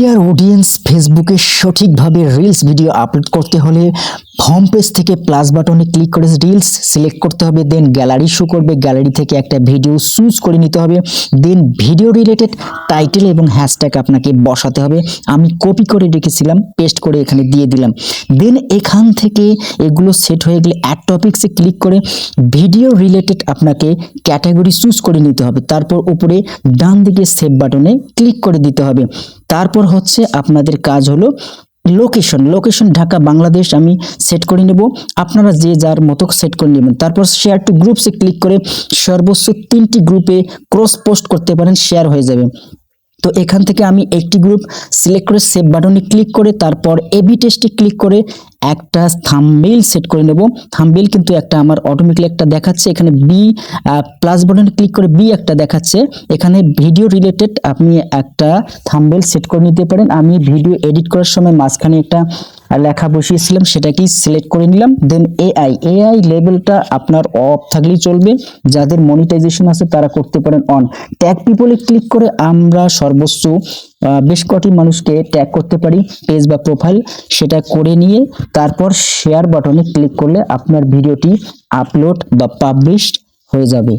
Clear audience ফেসবুকে সঠিকভাবে reels video upload করতে হলে হোম পেজ থেকে প্লাস বাটনে ক্লিক করে রিলস সিলেক্ট করতে হবে, দেন গ্যালারি শো করবে, গ্যালারি থেকে একটা ভিডিও চুজ করে নিতে হবে, দেন ভিডিও রিলেটেড টাইটেল এবং হ্যাশট্যাগ আপনাকে বসাতে হবে। আমি কপি করে রেখেছিলাম, পেস্ট করে এখানে দিয়ে দিলাম। দেন এখান থেকে এগুলো সেট হয়ে গেলে অ্যাড টপিকসে ক্লিক করে ভিডিও রিলেটেড আপনাকে ক্যাটাগরি চুজ করে নিতে হবে। তারপর উপরে ডান দিকে সেভ বাটনে ক্লিক করে দিতে হবে। তারপর হচ্ছে আপনাদের কাজ হলো লোকেশন ঢাকা বাংলাদেশ আমি সেট করে নেব, আপনারা যে যার মতো সেট করে নেবেন। তারপর শেয়ার টু গ্রুপসে ক্লিক করে সর্বোচ্চ 3টি গ্রুপে ক্রস পোস্ট করতে পারেন, শেয়ার হয়ে যাবে। তো এখান থেকে আমি একটি গ্রুপ সিলেক্ট করে সেভ বাটনে ক্লিক করে তারপর এবি টেস্টে ক্লিক করে একটা থাম্বনেইল সেট করে নেব। থাম্বনেইল কিন্তু একটা আমার অটোমেটিক্যালি একটা দেখাচ্ছে, এখানে বি প্লাস বাটনে ক্লিক করে বি একটা দেখাচ্ছে। এখানে ভিডিও রিলেটেড আপনি একটা থাম্বনেইল সেট করে নিতে পারেন। আমি ভিডিও এডিট করার সময় মাঝখানে একটা লেখা বসিয়েছিলাম, সেটাকেই সিলেক্ট করে নিলাম। দেন এআই লেভেলটা আপনার অফ থাকলেই চলবে, যাদের মনিটাইজেশন আছে তারা করতে পারেন অন। ট্যাগ পিপলে ক্লিক করে আমরা সর্বোচ্চ বেশ কটি মানুষকে ট্যাগ করতে পারি পেজ বা প্রোফাইল, সেটা করে নিয়ে তারপর শেয়ার বাটনে ক্লিক করলে আপনার ভিডিওটি আপলোড বা পাবলিশড হয়ে যাবে।